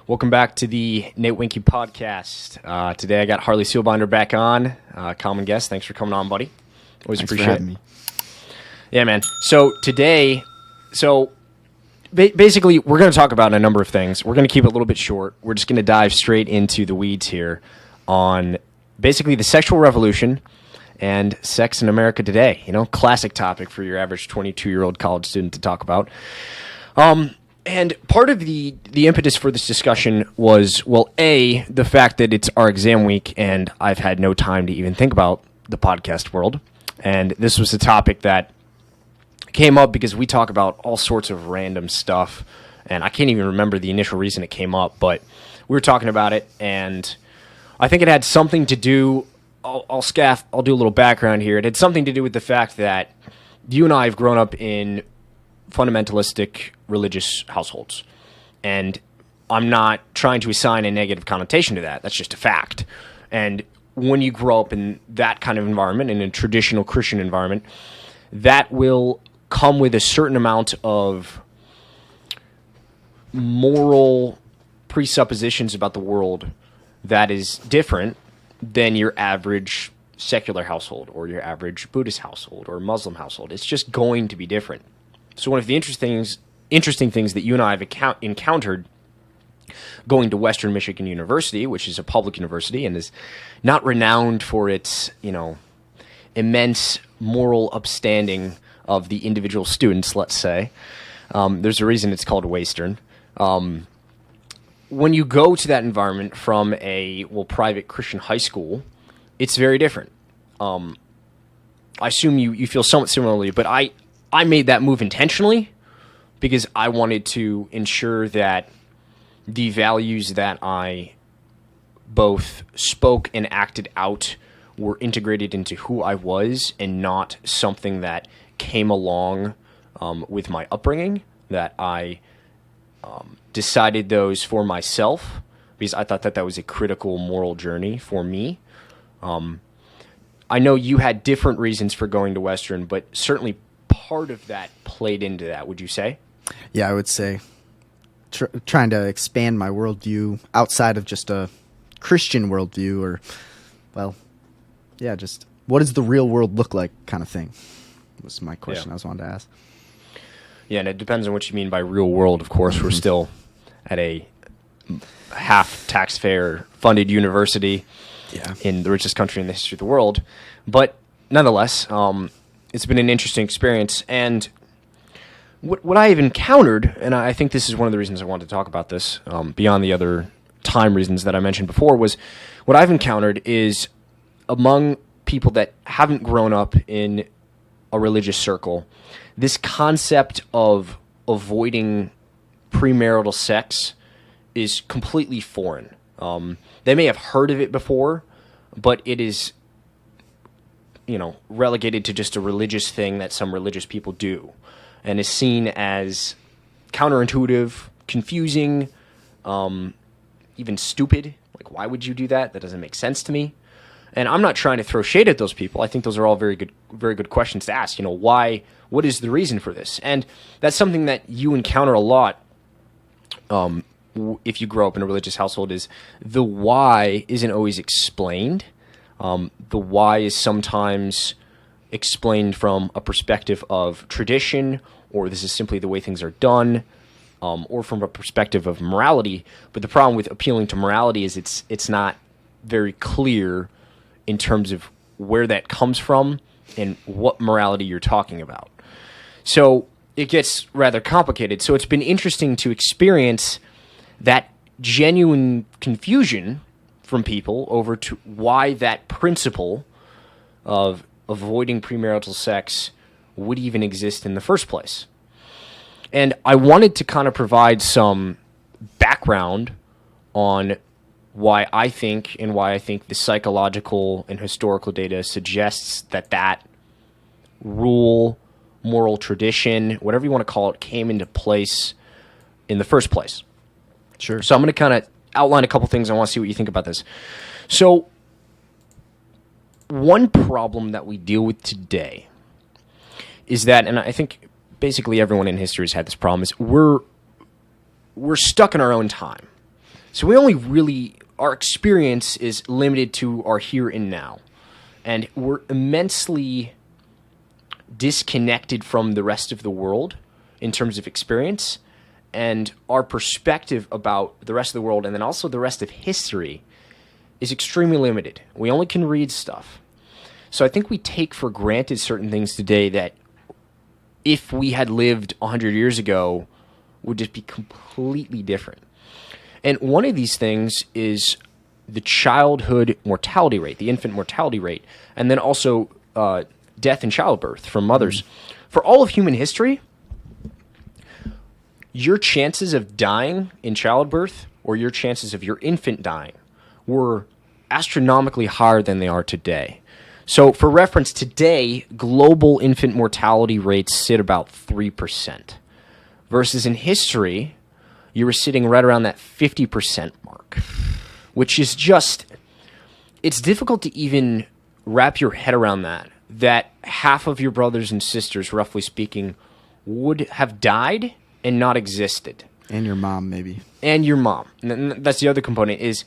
Welcome back to the Nate Wenke podcast. Today I got Harley Seelbinder back on, common guest. Thanks for coming on, buddy. Always Thanks appreciate for having me. Yeah, man. So today, basically we're going to talk about a number of things. We're going to keep it a little bit short. We're just going to dive straight into the weeds here on basically the sexual revolution and sex in America today. You know, classic topic for your average 22-year-old college student to talk about. And part of the impetus for this discussion was, well, A, the fact that it's our exam week and I've had no time to even think about the podcast world. And this was a topic that came up because we talk about all sorts of random stuff. And I can't even remember the initial reason it came up, but we were talking about it. And I think it had something to do, I'll do a little background here. It had something to do with the fact that you and I have grown up in fundamentalistic religious households. And I'm not trying to assign a negative connotation to that. That's just a fact. And when you grow up in that kind of environment, in a traditional Christian environment, that will come with a certain amount of moral presuppositions about the world that is different than your average secular household or your average Buddhist household or Muslim household. It's just going to be different. So one of the interesting things that you and I have encountered going to Western Michigan University, which is a public university and is not renowned for its, immense moral upstanding of the individual students, let's say. There's a reason it's called Western. When you go to that environment from a private Christian high school, it's very different. I assume you feel somewhat similarly, but I made that move intentionally because I wanted to ensure that the values that I both spoke and acted out were integrated into who I was and not something that came along with my upbringing, that I decided those for myself because I thought that was a critical moral journey for me. I know you had different reasons for going to Western, but certainly part of that played into that, would you say? Yeah, I would say trying to expand my worldview outside of just a Christian worldview just what does the real world look like kind of thing was my question I was wanting to ask. Yeah, and it depends on what you mean by real world. Of course, we're still at a half taxpayer funded university in the richest country in the history of the world. But nonetheless, it's been an interesting experience. And what I have encountered, and I think this is one of the reasons I wanted to talk about this, beyond the other time reasons that I mentioned before, was what I've encountered is among people that haven't grown up in a religious circle, this concept of avoiding premarital sex is completely foreign. They may have heard of it before, but it is relegated to just a religious thing that some religious people do and is seen as counterintuitive, confusing, even stupid. Like, why would you do that? That doesn't make sense to me. And I'm not trying to throw shade at those people. I think those are all very good questions to ask. Why? What is the reason for this? And that's something that you encounter a lot if you grow up in a religious household, is the why isn't always explained. The why is sometimes explained from a perspective of tradition, or this is simply the way things are done, or from a perspective of morality. But the problem with appealing to morality is it's not very clear in terms of where that comes from and what morality you're talking about. So it gets rather complicated. So it's been interesting to experience that genuine confusion from people over to why that principle of avoiding premarital sex would even exist in the first place. And I wanted to kind of provide some background on why I think the psychological and historical data suggests that rule, moral tradition, whatever you want to call it, came into place in the first place. Sure. So I'm going to kind of outline a couple things. I want to see what you think about this. So one problem that we deal with today is that, and I think basically everyone in history has had this problem, is we're stuck in our own time. So we only really, our experience is limited to our here and now. And we're immensely disconnected from the rest of the world in terms of experience. And our perspective about the rest of the world, and then also the rest of history, is extremely limited. We only can read stuff. So I think we take for granted certain things today that if we had lived 100 years ago would just be completely different. And one of these things is the childhood mortality rate, the infant mortality rate, and then also death in childbirth from mothers. For all of human history, your chances of dying in childbirth or your chances of your infant dying were astronomically higher than they are today. So for reference, today, global infant mortality rates sit about 3%, versus in history, you were sitting right around that 50% mark, which is just, it's difficult to even wrap your head around that half of your brothers and sisters, roughly speaking, would have died and not existed. And your mom, maybe. And your mom. And that's the other component is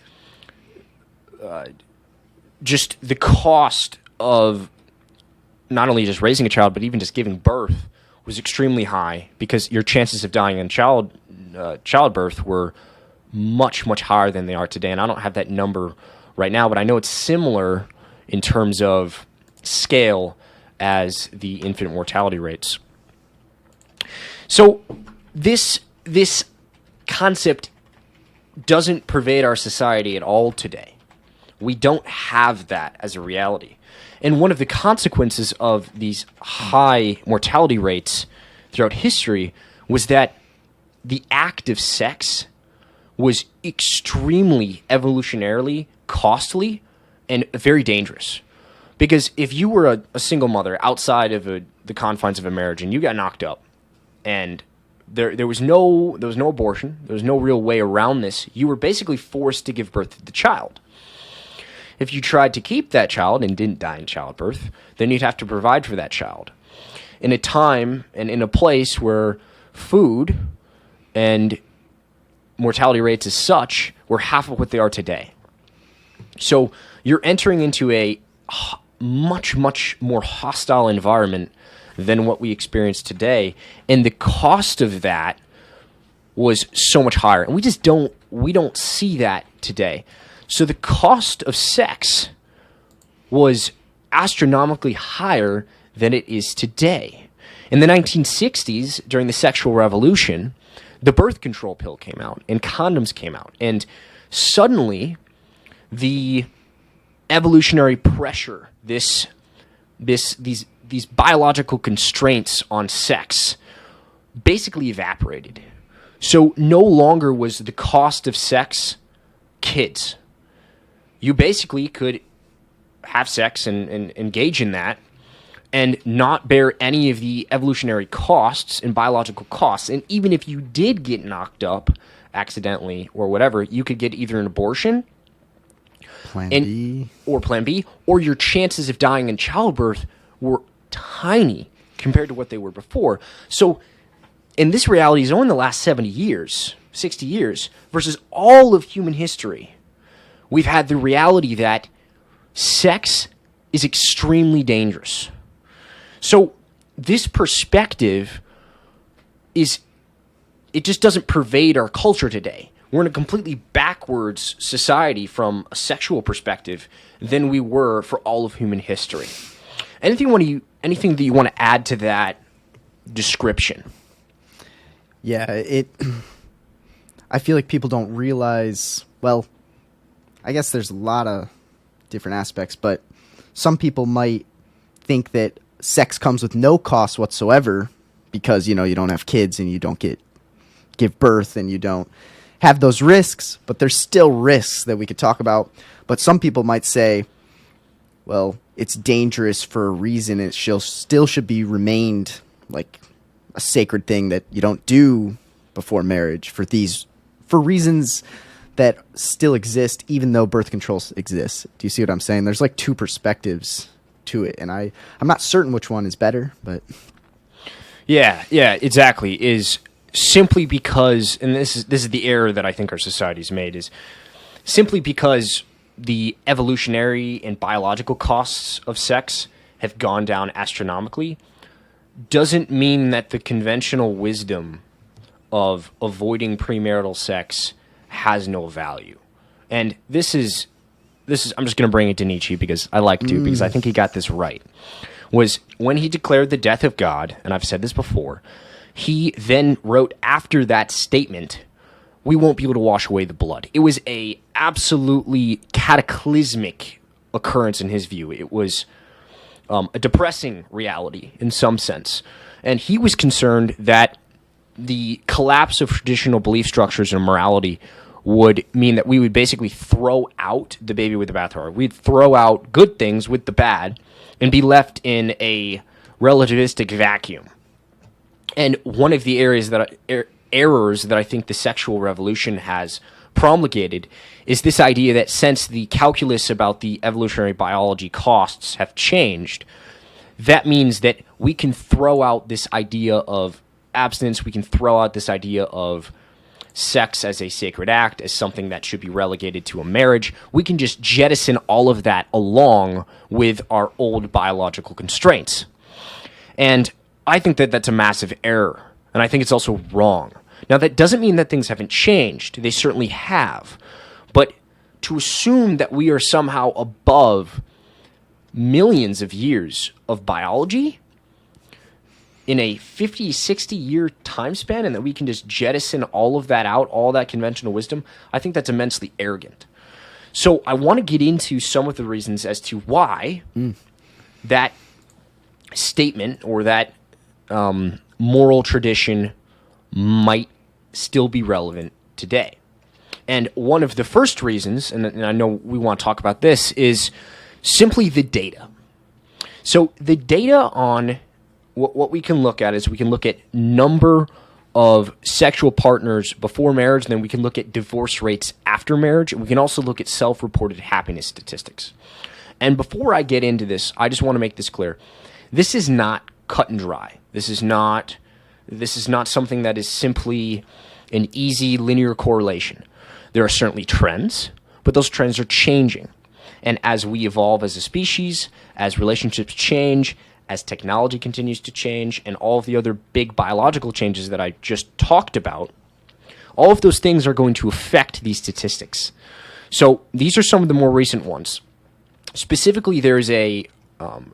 just the cost of not only just raising a child, but even just giving birth was extremely high because your chances of dying in childbirth were much, much higher than they are today. And I don't have that number right now, but I know it's similar in terms of scale as the infant mortality rates. So this concept doesn't pervade our society at all today. We don't have that as a reality. And one of the consequences of these high mortality rates throughout history was that the act of sex was extremely evolutionarily costly and very dangerous. Because if you were a single mother outside of the confines of a marriage and you got knocked up and there was no abortion, there was no real way around this, you were basically forced to give birth to the child. If you tried to keep that child and didn't die in childbirth, then you'd have to provide for that child. In a time and in a place where food and mortality rates as such were half of what they are today. So you're entering into a much, much more hostile environment than what we experience today. And the cost of that was so much higher. And we don't see that today. So the cost of sex was astronomically higher than it is today. In the 1960s, during the sexual revolution, the birth control pill came out and condoms came out. And suddenly, the evolutionary pressure, these biological constraints on sex basically evaporated. So no longer was the cost of sex kids. You basically could have sex and engage in that and not bear any of the evolutionary costs and biological costs. And even if you did get knocked up accidentally or whatever, you could get either an abortion Plan B, or your chances of dying in childbirth were tiny compared to what they were before. So, and this reality is only in the last 70 years, 60 years, versus all of human history. We've had the reality that sex is extremely dangerous. So this perspective it just doesn't pervade our culture today. We're in a completely backwards society from a sexual perspective than we were for all of human history. Anything that you want to add to that description? Yeah, I feel like people don't realize, well, I guess there's a lot of different aspects, but some people might think that sex comes with no cost whatsoever because, you don't have kids and you don't give birth and you don't have those risks, but there's still risks that we could talk about. But some people might say, well, it's dangerous for a reason. It still should be remained like a sacred thing that you don't do before marriage for reasons that still exist, even though birth control exists. Do you see what I'm saying? There's like two perspectives to it, and I'm not certain which one is better, but yeah, exactly. simply because, and this is the error that I think our society's made, is simply because the evolutionary and biological costs of sex have gone down astronomically, doesn't mean that the conventional wisdom of avoiding premarital sex has no value. And this is I'm just going to bring it to Nietzsche because I like to, because I think he got this right. Was when he declared the death of God, and I've said this before, he then wrote after that statement, we won't be able to wash away the blood. It was a absolutely cataclysmic occurrence in his view. It was a depressing reality in some sense. And he was concerned that the collapse of traditional belief structures and morality would mean that we would basically throw out the baby with the bathwater. We'd throw out good things with the bad and be left in a relativistic vacuum. And one of the errors that I think the sexual revolution has promulgated is this idea that since the calculus about the evolutionary biology costs have changed, that means that we can throw out this idea of abstinence, we can throw out this idea of sex as a sacred act, as something that should be relegated to a marriage. We can just jettison all of that along with our old biological constraints. And I think that that's a massive error, and I think it's also wrong. Now, that doesn't mean that things haven't changed. They certainly have. But to assume that we are somehow above millions of years of biology in a 50, 60-year time span, and that we can just jettison all of that out, all that conventional wisdom, I think that's immensely arrogant. So I want to get into some of the reasons as to why that statement or that moral tradition might still be relevant today. And one of the first reasons, and I know we want to talk about this, is simply the data. So the data on what we can look at is we can look at number of sexual partners before marriage, and then we can look at divorce rates after marriage, and we can also look at self-reported happiness statistics. And before I get into this, I just want to make this clear. This is not cut and dry. This is not something that is simply an easy linear correlation. There are certainly trends, but those trends are changing. And as we evolve as a species, as relationships change, as technology continues to change, and all of the other big biological changes that I just talked about, all of those things are going to affect these statistics. So these are some of the more recent ones. Specifically, there is a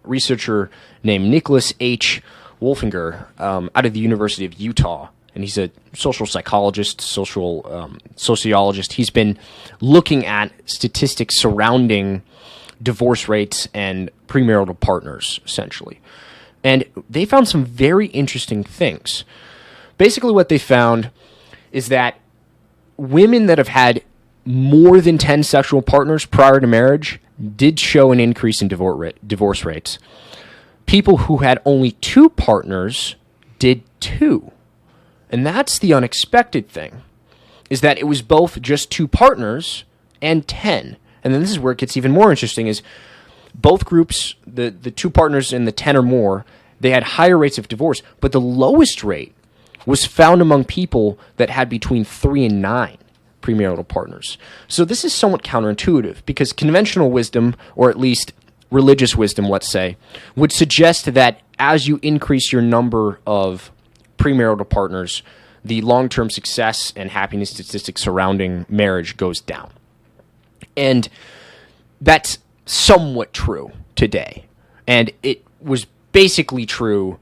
researcher named Nicholas H. Wolfinger out of the University of Utah, and he's a social psychologist, sociologist. He's been looking at statistics surrounding divorce rates and premarital partners, essentially. And they found some very interesting things. Basically, what they found is that women that have had more than 10 sexual partners prior to marriage did show an increase in divorce rates. People who had only 2 partners did too. And that's the unexpected thing, is that it was both just 2 partners and 10. And then this is where it gets even more interesting, is both groups, the 2 partners and the 10 or more, they had higher rates of divorce, but the lowest rate was found among people that had between 3 and 9 premarital partners. So this is somewhat counterintuitive, because conventional wisdom, or at least religious wisdom, let's say, would suggest that as you increase your number of premarital partners, the long-term success and happiness statistics surrounding marriage goes down. And that's somewhat true today. And it was basically true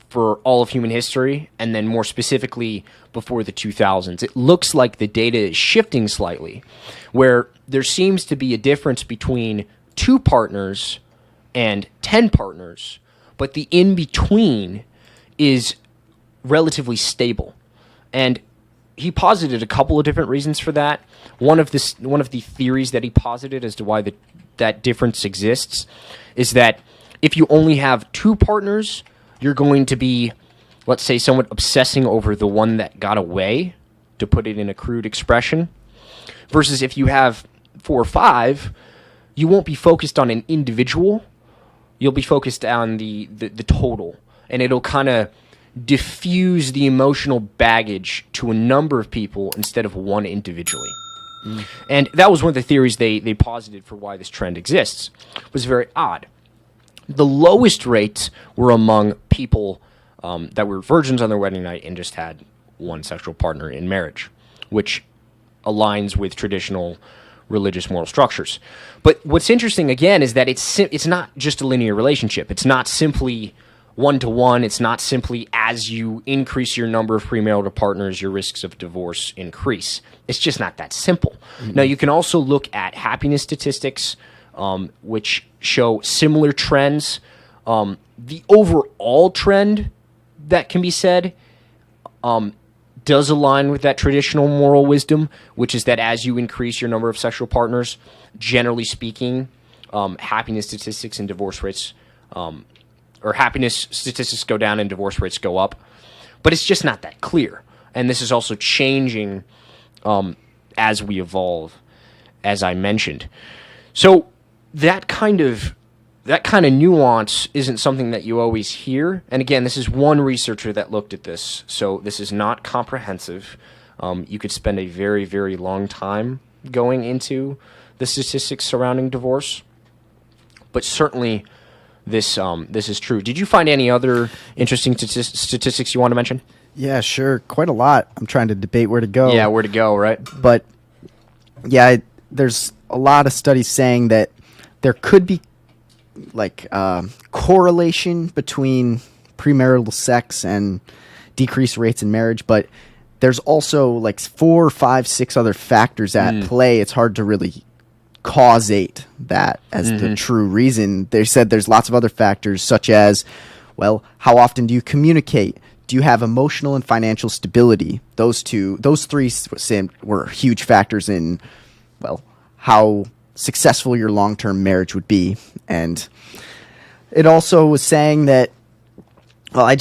for all of human history, and then more specifically before the 2000s. It looks like the data is shifting slightly, where there seems to be a difference between 2 partners and 10 partners, but the in-between is relatively stable. And he posited a couple of different reasons for that. One of the theories that he posited as to why that difference exists is that if you only have 2 partners, you're going to be, let's say, somewhat obsessing over the one that got away, to put it in a crude expression, versus if you have 4 or 5, you won't be focused on an individual. You'll be focused on the total, and it'll kind of diffuse the emotional baggage to a number of people instead of one individually. And that was one of the theories they posited for why this trend exists. It was very odd. The lowest rates were among people that were virgins on their wedding night and just had one sexual partner in marriage, which aligns with traditional religious moral structures. But what's interesting, again, is that it's not just a linear relationship. It's not simply one-to-one. It's not simply as you increase your number of premarital partners, your risks of divorce increase. It's just not that simple. Mm-hmm. Now, you can also look at happiness statistics, which show similar trends. The overall trend that can be said does align with that traditional moral wisdom, which is that as you increase your number of sexual partners, generally speaking, happiness statistics and divorce rates or happiness statistics go down and divorce rates go up. But it's just not that clear. And this is also changing as we evolve, as I mentioned. So that kind of nuance isn't something that you always hear. And again, this is one researcher that looked at this. So this is not comprehensive. You could spend a very, very long time going into the statistics surrounding divorce. But certainly this is true. Did you find any other interesting statistics you want to mention? Yeah, sure. Quite a lot. I'm trying to debate where to go. Yeah, where to go, right? But yeah, there's a lot of studies saying that there could be like correlation between premarital sex and decreased rates in marriage, but there's also like 4, 5, 6 other factors at play. It's hard to really causate that as the true reason. They said there's lots of other factors such as, well, how often do you communicate? Do you have emotional and financial stability? Those three were huge factors in, well, how successful your long-term marriage would be. And it also was saying that, well, I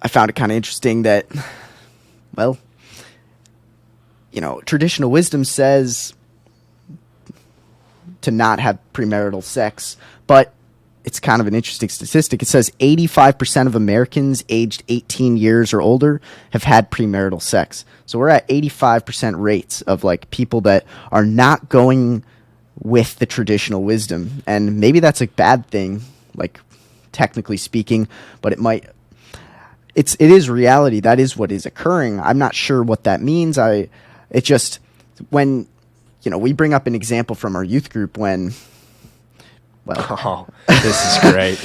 found it kind of interesting that, well, traditional wisdom says to not have premarital sex, but it's kind of an interesting statistic. It says 85% of Americans aged 18 years or older have had premarital sex. So we're at 85% rates of like people that are not going with the traditional wisdom. And maybe that's a bad thing, like technically speaking, but it is reality. That is what is occurring. I'm not sure what that means. When we bring up an example from our youth group when, well, this is great.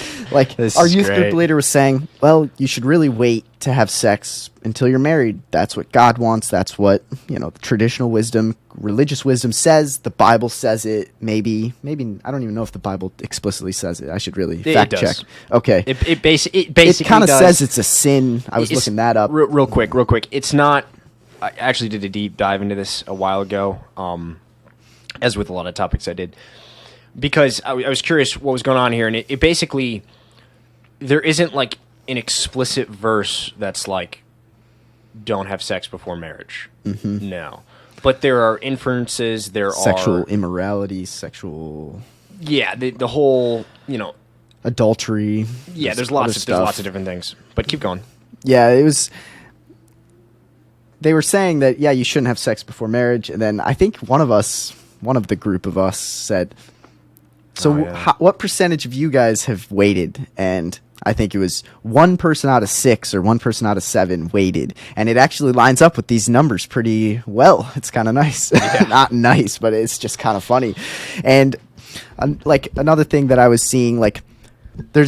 Our youth group leader was saying, well, you should really wait to have sex until you're married. That's what God wants. That's what, the traditional wisdom, religious wisdom says. The Bible says it. Maybe, I don't even know if the Bible explicitly says it. I should really fact check. Okay. It basically kind of says it's a sin. I was looking that up. Real quick. It's not, I actually did a deep dive into this a while ago, as with a lot of topics I did, because I was curious what was going on here. And it basically, there isn't like an explicit verse that's like, don't have sex before marriage. Mm-hmm. No. But there are inferences, sexual immorality, yeah, the whole, adultery. Yeah, there's lots of different things. But keep going. Yeah, they were saying that, yeah, you shouldn't have sex before marriage. And then I think one of the group of us said, so what percentage of you guys have waited? And I think it was 1 person out of 6 or 1 person out of 7 waited. And it actually lines up with these numbers pretty well. It's kind of nice. Yeah. Not nice, but it's just kind of funny. And like another thing that I was seeing, like they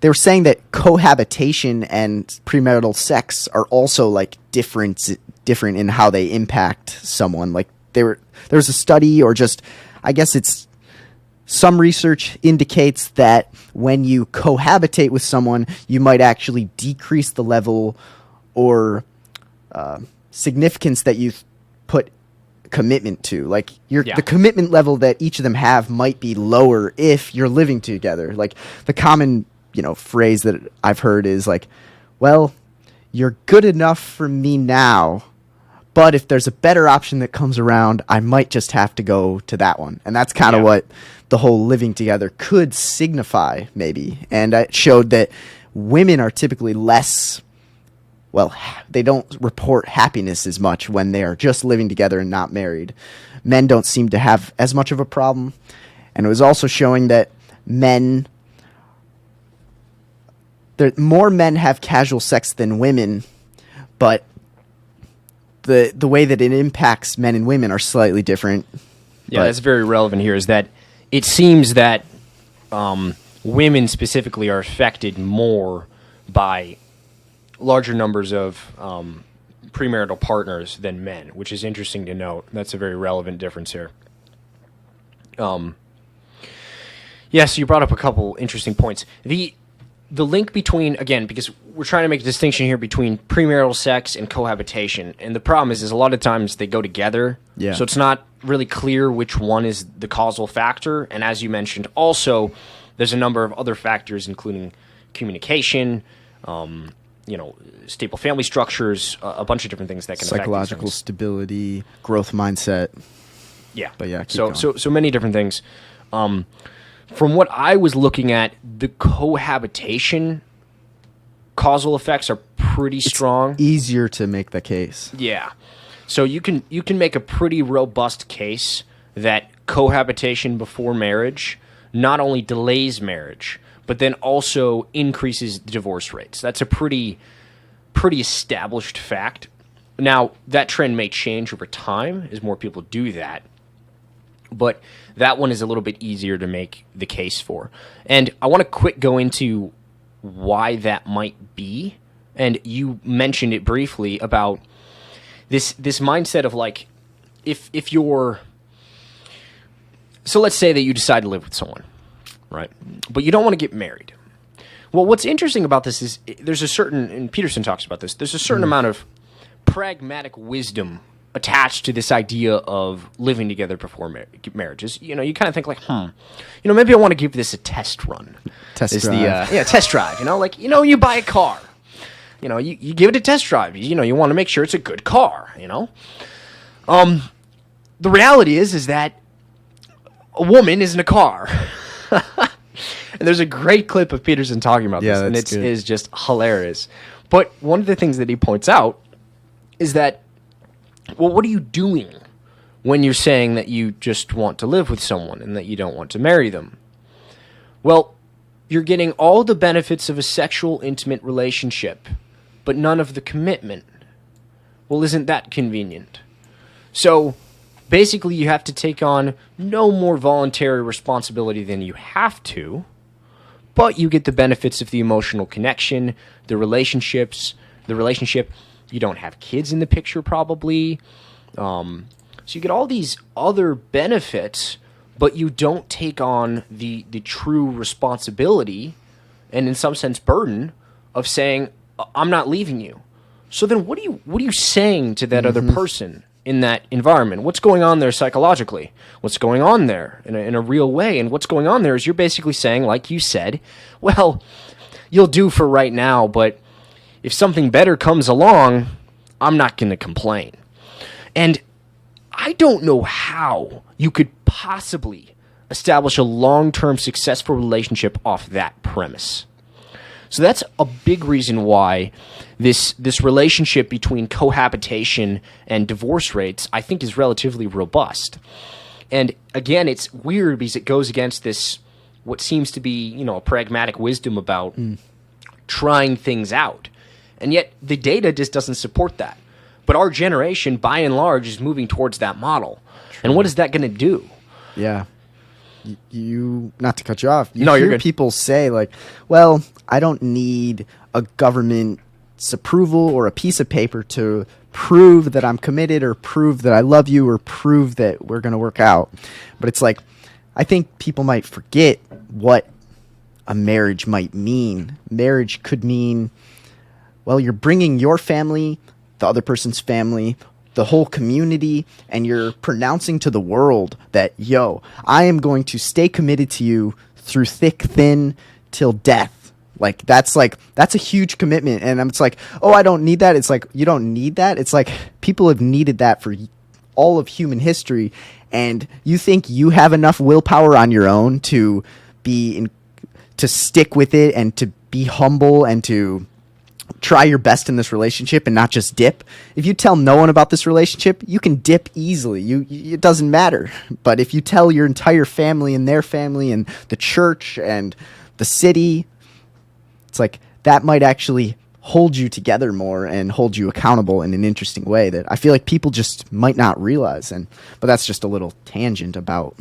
were saying that cohabitation and premarital sex are also like different in how they impact someone. Like there was a study, or just, I guess it's, some research indicates that when you cohabitate with someone, you might actually decrease the level or significance that you put commitment to. Like the commitment level that each of them have might be lower if you're living together. Like the common, phrase that I've heard is like, well, you're good enough for me now, but if there's a better option that comes around, I might just have to go to that one. And that's kind of what the whole living together could signify, maybe. And it showed that women are typically less well, they don't report happiness as much when they are just living together and not married. Men don't seem to have as much of a problem. And it was also showing that more men have casual sex than women, but the way that it impacts men and women are slightly different. Yeah, that's very relevant here, is that it seems that women specifically are affected more by larger numbers of premarital partners than men, which is interesting to note. That's a very relevant difference here. Yeah, so you brought up a couple interesting points. The link between, again, because we're trying to make a distinction here between premarital sex and cohabitation, and the problem is a lot of times they go together, Yeah. so it's not really clear which one is the causal factor, and as you mentioned, also, there's a number of other factors, including communication, stable family structures, a bunch of different things that can affect these Psychological things. stability, growth mindset. Yeah. But yeah, keep so going. so many different things. From what I was looking at, the cohabitation causal effects are pretty strong. Easier to make the case. Yeah. So you can make a pretty robust case that cohabitation before marriage not only delays marriage, but then also increases divorce rates. That's a pretty established fact. Now, that trend may change over time as more people do that, but that one is a little bit easier to make the case for. And I want to go into why that might be. And you mentioned it briefly about this mindset of like, if you're, so let's say that you decide to live with someone, right? But you don't want to get married. Well, what's interesting about this is there's a certain, and Peterson talks about this, there's a certain amount of pragmatic wisdom attached to this idea of living together before marriages. You kind of think like, maybe I want to give this a test run. Test drive. Test drive. You buy a car. You give it a test drive. You want to make sure it's a good car. The reality is that a woman isn't a car. And there's a great clip of Peterson talking about this, and it is just hilarious. But one of the things that he points out is that, well, what are you doing when you're saying that you just want to live with someone and that you don't want to marry them? Well, you're getting all the benefits of a sexual, intimate relationship, but none of the commitment. Well, isn't that convenient? So, basically, you have to take on no more voluntary responsibility than you have to, but you get the benefits of the emotional connection, the relationship. You don't have kids in the picture, probably. So you get all these other benefits, but you don't take on the true responsibility and, in some sense, burden of saying, I'm not leaving you. So then what are you saying to that other person in that environment? What's going on there psychologically? What's going on there in a real way? And what's going on there is you're basically saying, like you said, well, you'll do for right now, but if something better comes along, I'm not going to complain. And I don't know how you could possibly establish a long-term successful relationship off that premise. So that's a big reason why this relationship between cohabitation and divorce rates, I think, is relatively robust. And again, it's weird because it goes against this, what seems to be, a pragmatic wisdom about trying things out. And yet the data just doesn't support that. But our generation, by and large, is moving towards that model. True. And what is that going to do? Yeah. You, not to cut you off, No, you're hear good. people say, like, well, I don't need a government's approval or a piece of paper to prove that I'm committed or prove that I love you or prove that we're going to work out. But it's like, I think people might forget what a marriage might mean. Marriage could mean, well, you're bringing your family, the other person's family, the whole community, and you're pronouncing to the world that, yo, I am going to stay committed to you through thick, thin, till death. That's a huge commitment. And it's like, oh, I don't need that. It's like, you don't need that. It's like, people have needed that for all of human history. And you think you have enough willpower on your own to stick with it and to be humble and to try your best in this relationship and not just dip. If you tell no one about this relationship, you can dip easily. It doesn't matter. But if you tell your entire family and their family and the church and the city, it's like that might actually hold you together more and hold you accountable in an interesting way that I feel like people just might not realize. But that's just a little tangent about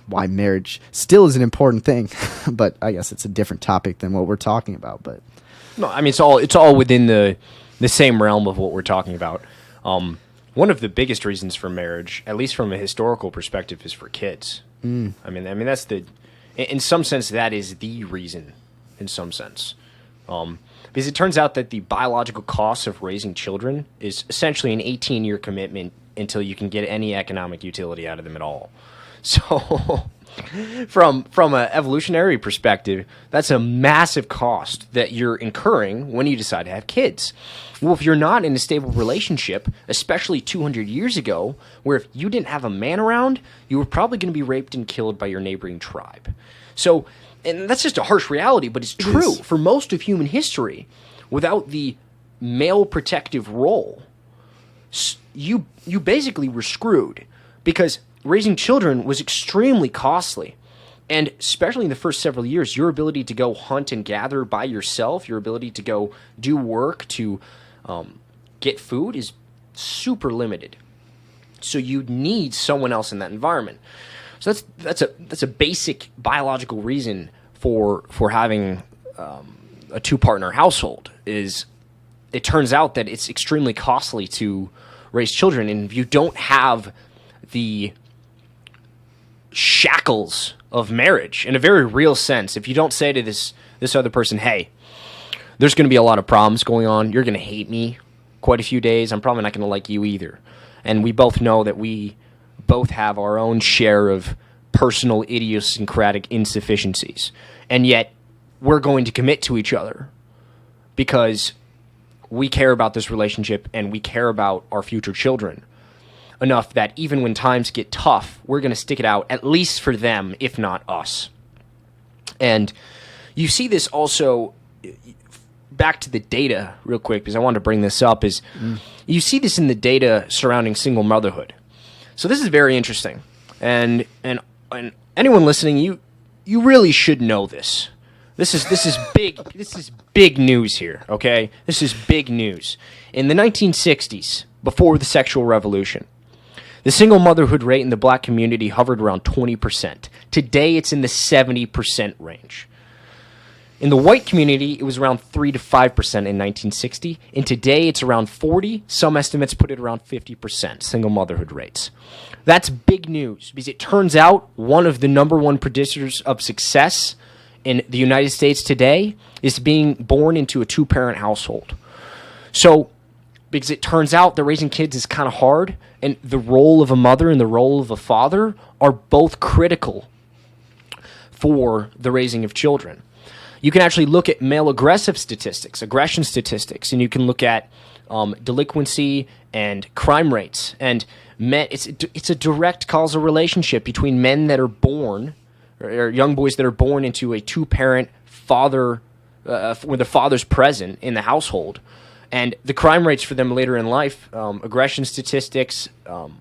why marriage still is an important thing. But I guess it's a different topic than what we're talking about. But no, I mean it's all within the same realm of what we're talking about. One of the biggest reasons for marriage, at least from a historical perspective, is for kids. I mean that's in some sense that is the reason. In some sense, because it turns out that the biological cost of raising children is essentially an 18-year commitment until you can get any economic utility out of them at all. So from an evolutionary perspective, that's a massive cost that you're incurring when you decide to have kids. Well, if you're not in a stable relationship, especially 200 years ago, where if you didn't have a man around, you were probably going to be raped and killed by your neighboring tribe. So, and that's just a harsh reality, but it's true. For most of human history, without the male protective role, you basically were screwed, because raising children was extremely costly. And especially in the first several years, your ability to go hunt and gather by yourself, your ability to go do work to get food is super limited. So you need someone else in that environment. So that's a basic biological reason for having a two-partner household. Is it turns out that it's extremely costly to raise children, and if you don't have the shackles of marriage in a very real sense, if you don't say to this other person, hey, there's going to be a lot of problems going on, you're going to hate me quite a few days, I'm probably not going to like you either. And we both know that we both have our own share of personal idiosyncratic insufficiencies, and yet we're going to commit to each other because we care about this relationship and we care about our future children enough that even when times get tough, we're going to stick it out, at least for them, if not us. And you see this also, back to the data real quick, because I wanted to bring this up, is you see this in the data surrounding single motherhood. So this is very interesting. And anyone listening, you really should know this. This is big. This is big news here, okay? This is big news. In the 1960s, before the sexual revolution, the single motherhood rate in the black community hovered around 20%. Today, it's in the 70% range. In the white community, it was around 3 to 5% in 1960, and today it's around 40. Some estimates put it around 50% single motherhood rates. That's big news, because it turns out one of the number one predictors of success in the United States today is being born into a two-parent household. So, because it turns out that raising kids is kind of hard, and the role of a mother and the role of a father are both critical for the raising of children. You can actually look at male aggressive statistics, aggression statistics, and you can look at delinquency and crime rates. And it's a direct causal relationship between men that are born, or young boys that are born into a two-parent father, where the father's present in the household, and the crime rates for them later in life, aggression statistics,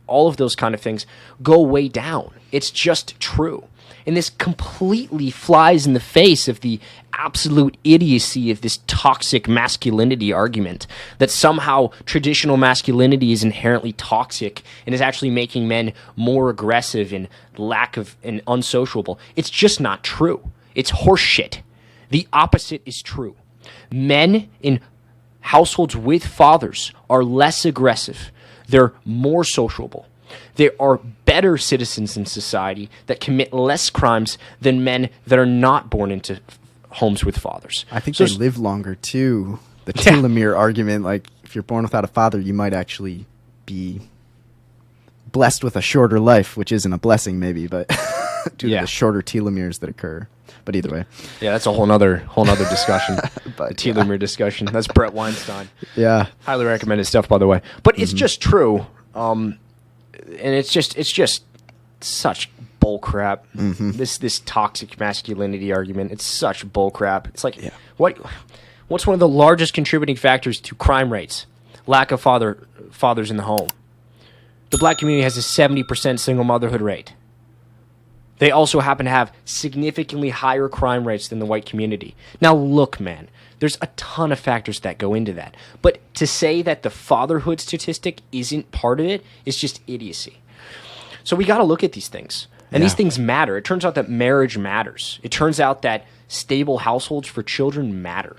all of those kind of things go way down. It's just true. And this completely flies in the face of the absolute idiocy of this toxic masculinity argument, that somehow traditional masculinity is inherently toxic and is actually making men more aggressive and and unsociable. It's just not true. It's horseshit. The opposite is true. Men in households with fathers are less aggressive. They're more sociable. They are better citizens in society that commit less crimes than men that are not born into homes with fathers. I think they live longer too. The telomere argument, like if you're born without a father, you might actually be blessed with a shorter life, which isn't a blessing maybe, but due to the shorter telomeres that occur. But either way. Yeah, that's a whole nother discussion. But, the telomere discussion. That's Brett Weinstein. Yeah. Highly recommended stuff, by the way. But it's just true. And it's just such bull crap. This toxic masculinity argument. It's such bull crap. It's like what What's one of the largest contributing factors to crime rates? Lack of fathers in the home. The black community has a 70% single motherhood rate. They also happen to have significantly higher crime rates than the white community. Now, look, man, there's a ton of factors that go into that. But to say that the fatherhood statistic isn't part of it is just idiocy. So we got to look at these things. And these things matter. It turns out that marriage matters. It turns out that stable households for children matter.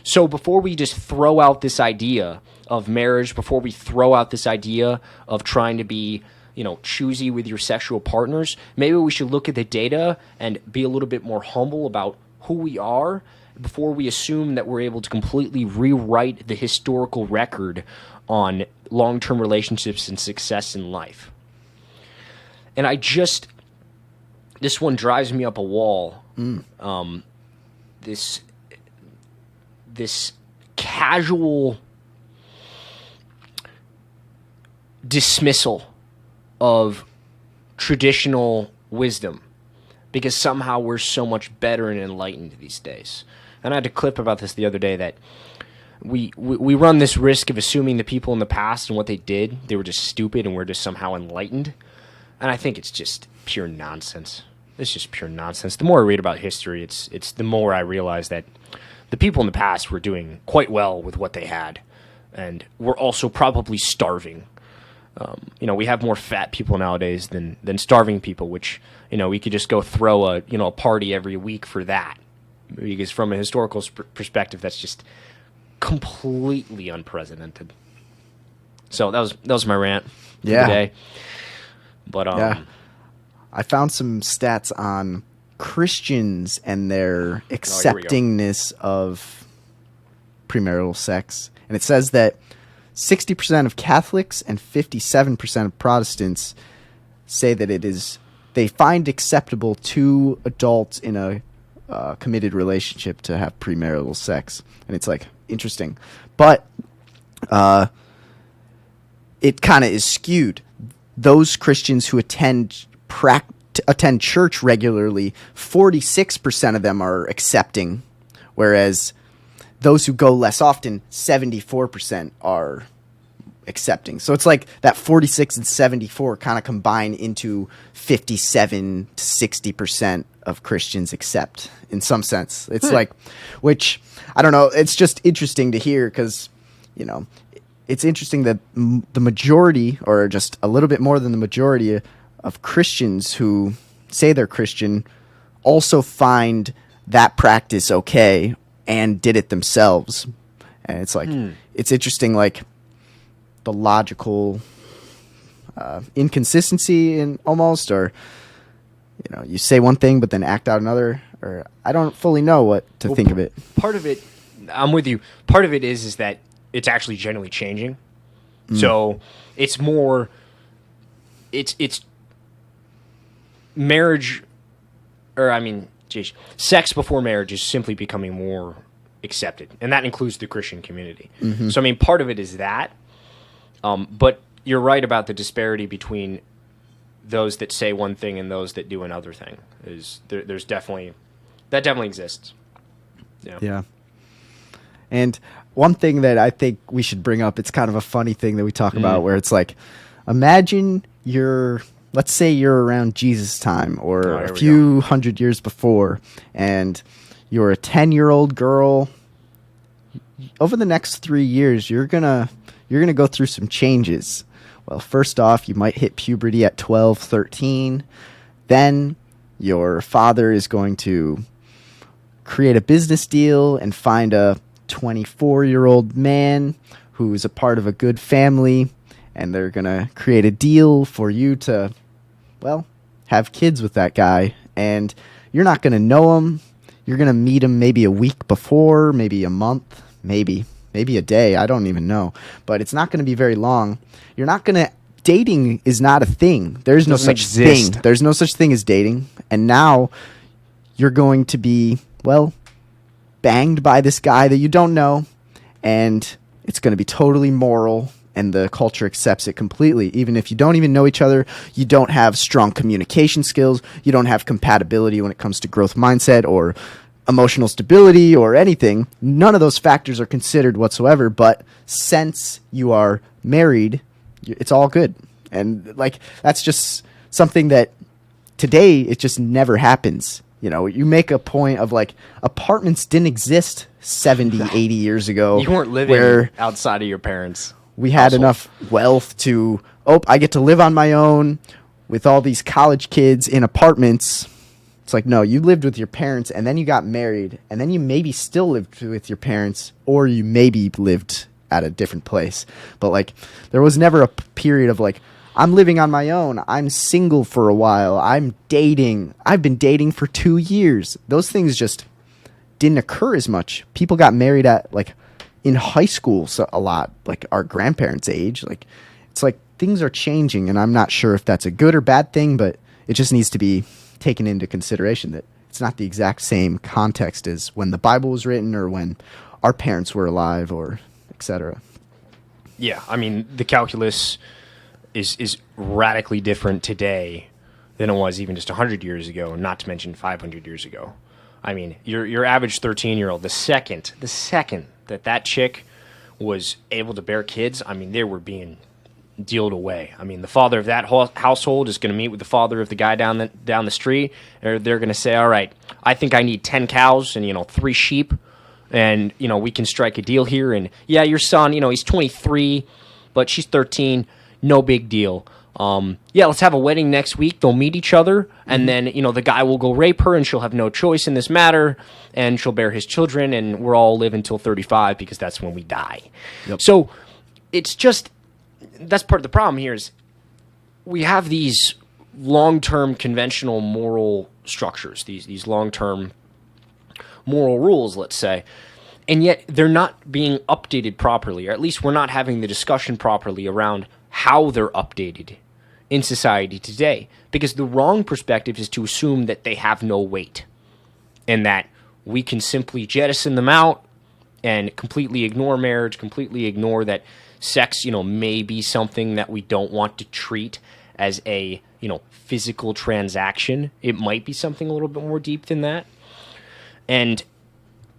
So before we just throw out this idea of marriage, before we throw out this idea of trying to be, choosy with your sexual partners, maybe we should look at the data and be a little bit more humble about who we are before we assume that we're able to completely rewrite the historical record on long-term relationships and success in life. And this one drives me up a wall. This casual dismissal of traditional wisdom because somehow we're so much better and enlightened these days. And I had a clip about this the other day that we run this risk of assuming the people in the past and what they did, they were just stupid and we're just somehow enlightened. And I think it's just pure nonsense. It's just pure nonsense. The more I read about history, it's the more I realize that the people in the past were doing quite well with what they had, and were also probably starving. We have more fat people nowadays than starving people, which, we could just go throw a party every week for that. Because from a historical perspective, that's just completely unprecedented. So that was my rant for the day. But I found some stats on Christians and their acceptingness of premarital sex. And it says that 60% of Catholics and 57% of Protestants say that they find acceptable to adults in a committed relationship to have premarital sex. And it's interesting. But it kind of is skewed. Those Christians who attend church regularly, 46% of them are accepting, whereas those who go less often, 74% are accepting. So it's that 46 and 74 kind of combine into 57 to 60% of Christians accept in some sense. It's which, I don't know, it's just interesting to hear because, it's interesting that the majority, or just a little bit more than the majority of Christians who say they're Christian also find that practice okay and did it themselves. And it's it's interesting, the logical inconsistency in almost, or, you say one thing but then act out another, or I don't fully know what to think of it. Part of it, I'm with you. Part of it is that it's actually generally changing. So it's more, it's marriage, sex before marriage is simply becoming more accepted. And that includes the Christian community. Mm-hmm. So, part of it is that. But you're right about the disparity between those that say one thing and those that do another thing. That definitely exists. Yeah. And one thing that I think we should bring up, it's kind of a funny thing that we talk about, where it's imagine let's say you're around Jesus' time or a few hundred years before, and you're a 10-year-old girl. Over the next 3 years, you're gonna go through some changes. Well, first off, you might hit puberty at 12, 13. Then your father is going to create a business deal and find a 24-year-old man who's a part of a good family, and they're going to create a deal for you to, have kids with that guy. And you're not going to know him. You're going to meet him maybe a week before, maybe a month, maybe a day. I don't even know. But it's not going to be very long. Dating is not a thing. There's no such thing. There's no such thing as dating. And now you're going to be, banged by this guy that you don't know, and it's going to be totally moral, and the culture accepts it completely. Even if you don't even know each other, you don't have strong communication skills, you don't have compatibility when it comes to growth mindset or emotional stability or anything. None of those factors are considered whatsoever. But since you are married, it's all good. And like, that's just something that today it just never happens. You know, you make a point of like, apartments didn't exist 70, 80 years ago. You weren't living where outside of your parents' we had household. enough wealth to, I get to live on my own with all these college kids in apartments. It's like, no, you lived with your parents and then you got married and then you maybe still lived with your parents, or you maybe lived at a different place. But like, there was never a period of like, I'm living on my own. I'm single for a while. I'm dating. I've been dating for 2 years. Those things just didn't occur as much. People got married at like in high school so a lot, like our grandparents' age. Like, it's like things are changing, and I'm not sure if that's a good or bad thing, but it just needs to be taken into consideration that it's not the exact same context as when the Bible was written or when our parents were alive, or etc. Yeah, I mean, the calculus is radically different today than it was even just 100 years ago, not to mention 500 years ago. I mean, your average 13-year-old, the second that chick was able to bear kids, I mean, they were being dealed away. I mean, the father of that household is going to meet with the father of the guy down the street, and they're going to say, all right, I think I need 10 cows and, 3 sheep, and, we can strike a deal here. And, yeah, your son, he's 23, but she's 13. No big deal. Yeah, let's have a wedding next week. They'll meet each other, and then, the guy will go rape her, and she'll have no choice in this matter, and she'll bear his children, and we'll all live until 35 because that's when we die. Yep. So it's just, that's part of the problem here is we have these long-term conventional moral structures, these long-term moral rules, let's say, and yet they're not being updated properly, or at least we're not having the discussion properly around how they're updated in society today, because the wrong perspective is to assume that they have no weight and that we can simply jettison them out and completely ignore marriage, completely ignore that sex, may be something that we don't want to treat as a, physical transaction. It might be something a little bit more deep than that. And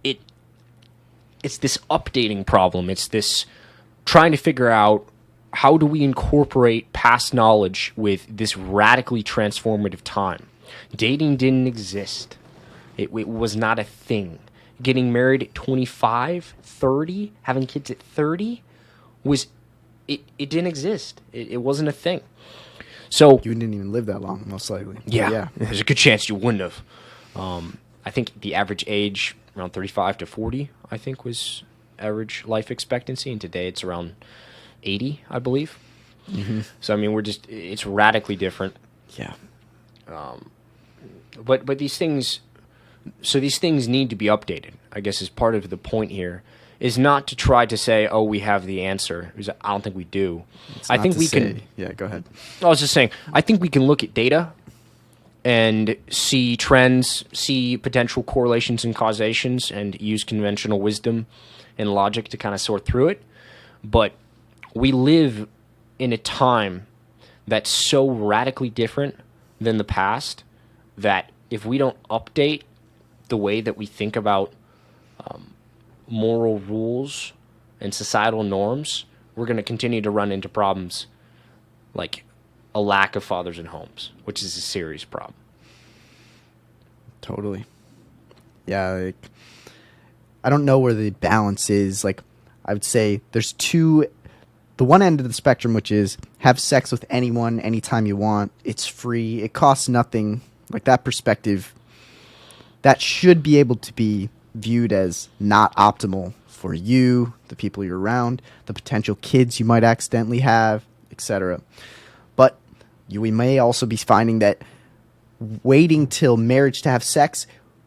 it's this updating problem. It's this trying to figure out, how do we incorporate past knowledge with this radically transformative time? Dating didn't exist. It was not a thing. Getting married at 25, 30, having kids at 30, it didn't exist. It wasn't a thing. So You didn't even live that long, most likely. yeah, there's a good chance you wouldn't have. I think the average age, around 35 to 40, I think was average life expectancy, and today it's around 80, I believe. Mm-hmm. So, I mean, it's radically different. Yeah. But these things need to be updated, I guess, is part of the point here, is not to try to say, oh, we have the answer, because I don't think we do. I think we can. Yeah, go ahead. I was just saying, I think we can look at data and see trends, see potential correlations and causations, and use conventional wisdom and logic to kind of sort through it. But we live in a time that's so radically different than the past that if we don't update the way that we think about moral rules and societal norms, we're going to continue to run into problems like a lack of fathers in homes, which is a serious problem. Totally. Yeah, like, I don't know where the balance is. Like, I would say there's the one end of the spectrum, which is have sex with anyone, anytime you want. It's free. It costs nothing. Like, that perspective, that should be able to be viewed as not optimal for you, the people you're around, the potential kids you might accidentally have, etc. But we may also be finding that waiting till marriage to have sex,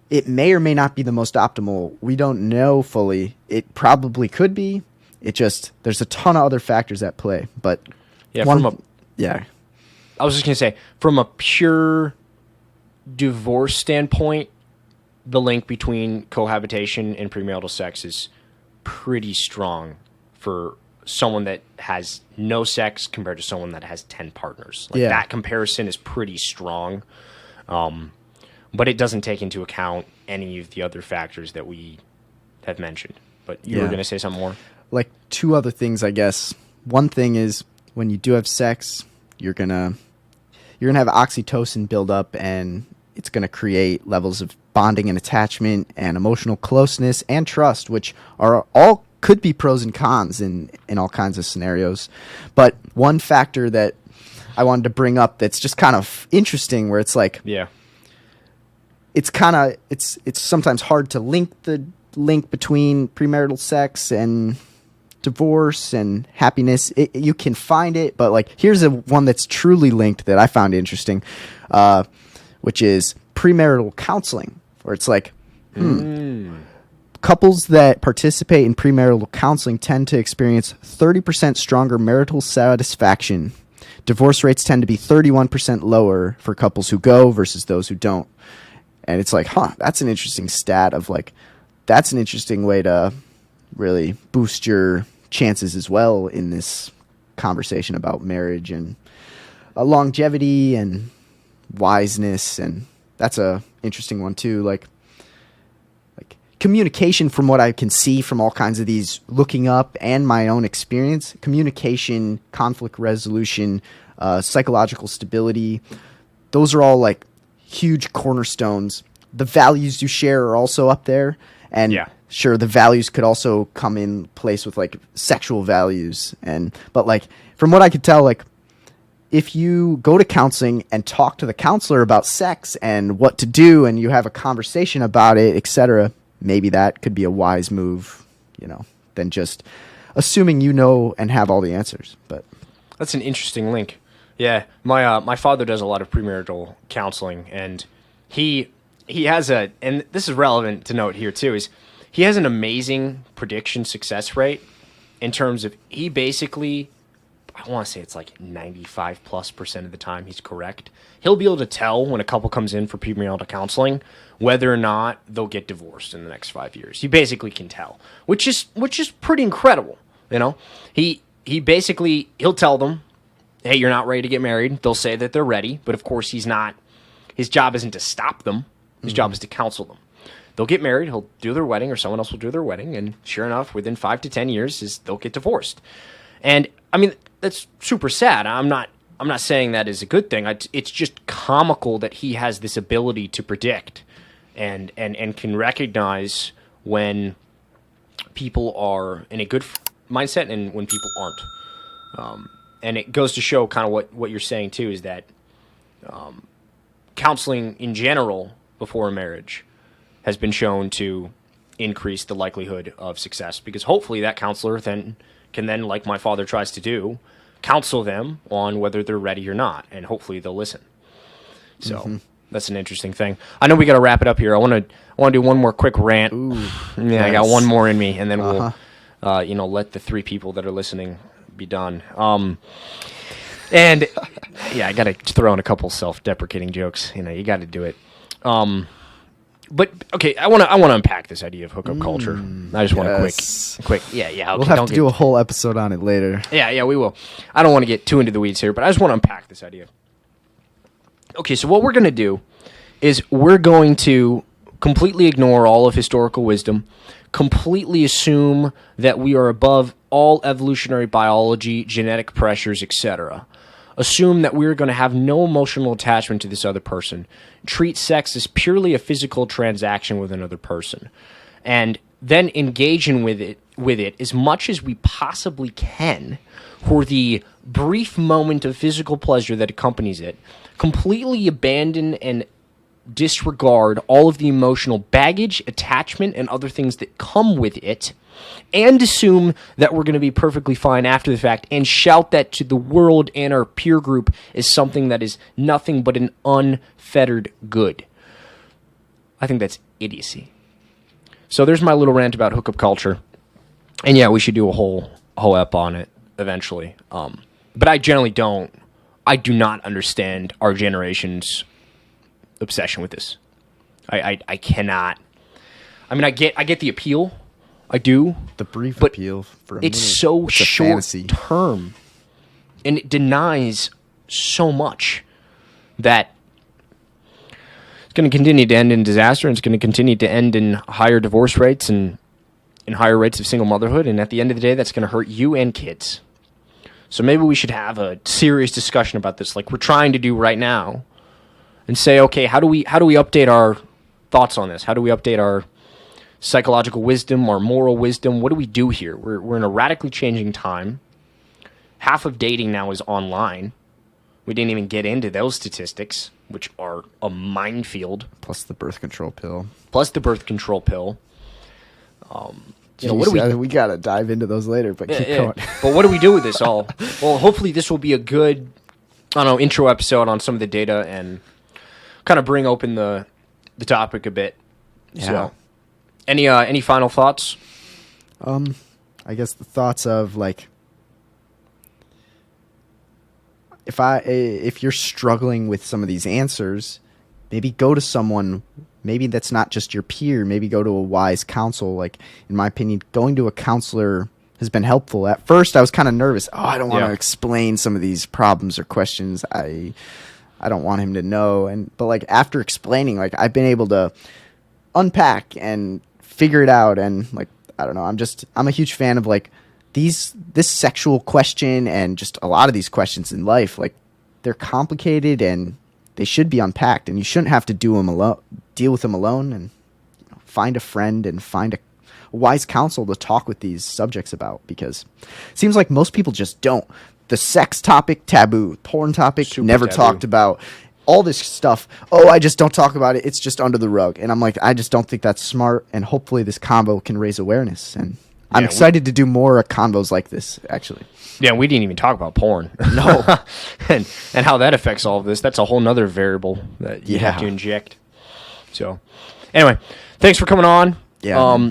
it may or may not be the most optimal. We don't know fully. It probably could be. There's a ton of other factors at play. But yeah, I was just going to say, from a pure divorce standpoint, the link between cohabitation and premarital sex is pretty strong for someone that has no sex compared to someone that has 10 partners. That comparison is pretty strong. But it doesn't take into account any of the other factors that we have mentioned. But you were going to say something more? Like 2 other things, I guess. One thing is when you do have sex, you're gonna have oxytocin build up, and it's gonna create levels of bonding and attachment and emotional closeness and trust, which are all could be pros and cons in all kinds of scenarios. But one factor that I wanted to bring up that's just kind of interesting, where it's like, it's sometimes hard to link between premarital sex and divorce and happiness. You can find it, but like, here's one that's truly linked that I found interesting, which is premarital counseling, where it's like, couples that participate in premarital counseling tend to experience 30% stronger marital satisfaction. Divorce rates tend to be 31% lower for couples who go versus those who don't. And it's like, that's an interesting stat of like, that's an interesting way to really boost your chances as well in this conversation about marriage and longevity and wiseness. And that's a interesting one too. Like communication, from what I can see from all kinds of these looking up and my own experience, communication, conflict resolution, psychological stability, those are all like huge cornerstones. The values you share are also up there. And sure, the values could also come in place with like sexual values. But like, from what I could tell, like, if you go to counseling and talk to the counselor about sex and what to do, and you have a conversation about it, etc., maybe that could be a wise move, than just assuming you know and have all the answers. But that's an interesting link. Yeah, my father does a lot of premarital counseling, and he has and this is relevant to note here too, is he has an amazing prediction success rate in terms of, he basically, I want to say it's like 95+% of the time he's correct. He'll be able to tell when a couple comes in for premarital counseling whether or not they'll get divorced in the next 5 years. He basically can tell, which is pretty incredible. He basically, he'll tell them, hey, you're not ready to get married. They'll say that they're ready, but of course he's not. His job isn't to stop them. His job is to counsel them. They'll get married, he'll do their wedding, or someone else will do their wedding, and sure enough, within 5 to 10 years, they'll get divorced. And I mean, that's super sad. I'm not saying that is a good thing. It's just comical that he has this ability to predict and can recognize when people are in a good mindset and when people aren't. And it goes to show kind of what you're saying too, is that counseling in general before a marriage has been shown to increase the likelihood of success, because hopefully that counselor can then, like my father tries to do, counsel them on whether they're ready or not, and hopefully they'll listen. So that's an interesting thing. I know we got to wrap it up here. I want to do one more quick rant. Ooh, yeah, nice. I got one more in me, and then we'll let the 3 people that are listening be done. And yeah, I got to throw in a couple self-deprecating jokes. You got to do it. But okay, I want to unpack this idea of hookup culture. I just want a quick. Yeah. Okay, we'll have to do a whole episode on it later. Yeah, we will. I don't want to get too into the weeds here, but I just want to unpack this idea. Okay, so what we're going to do is we're going to completely ignore all of historical wisdom, completely assume that we are above all evolutionary biology, genetic pressures, etc. Assume that we're going to have no emotional attachment to this other person. Treat sex as purely a physical transaction with another person. And then engage with it as much as we possibly can for the brief moment of physical pleasure that accompanies it. Completely abandon and disregard all of the emotional baggage, attachment, and other things that come with it, and assume that we're going to be perfectly fine after the fact, and shout that to the world and our peer group as something that is nothing but an unfettered good. I think that's idiocy. So there's my little rant about hookup culture. And yeah, we should do a whole ep on it eventually. But I do not understand our generation's obsession with this. I cannot. I mean, I get the appeal. I do. The brief appeal for a minute. It's so short term, and it denies so much that. it's going to continue to end in disaster, and it's going to continue to end in higher divorce rates and in higher rates of single motherhood. And at the end of the day, that's going to hurt you and kids. So maybe we should have a serious discussion about this, like we're trying to do right now, and say, okay, how do we update our thoughts on this? How do we update our psychological wisdom, our moral wisdom? What do we do here? We're in a radically changing time. Half of dating now is online. We didn't even get into those statistics, which are a minefield. Plus the birth control pill. What do we gotta dive into those later, but keep going. But what do we do with this all? Well, hopefully this will be a good, intro episode on some of the data and kind of bring open the topic a bit. Yeah. So, any final thoughts? I guess the thoughts of like, if you're struggling with some of these answers, maybe go to someone. Maybe that's not just your peer. Maybe go to a wise counsel. Like, in my opinion, going to a counselor has been helpful. At first, I was kind of nervous. Oh, I don't want to explain some of these problems or questions. I don't want him to know. But like after explaining, like I've been able to unpack and figure it out. And like, I don't know. I'm a huge fan of like this sexual question and just a lot of these questions in life. Like, they're complicated and they should be unpacked, and you shouldn't have to deal with them alone, and find a friend and find a wise counsel to talk with these subjects about, because it seems like most people just don't. The sex topic, taboo. Porn topic, super never taboo. Talked about. All this stuff, I just don't talk about it. It's just under the rug. And I'm like, I just don't think that's smart, and hopefully this combo can raise awareness. And I'm excited to do more combos like this, actually. Yeah, we didn't even talk about porn. No. and how that affects all of this. That's a whole nother variable that you have to inject. So, anyway, thanks for coming on. Yeah.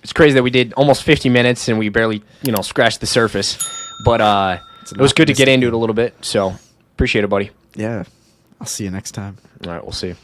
It's crazy that we did almost 50 minutes and we barely, scratched the surface. But it was good to get into it a little bit. So, appreciate it, buddy. Yeah. I'll see you next time. All right, we'll see you.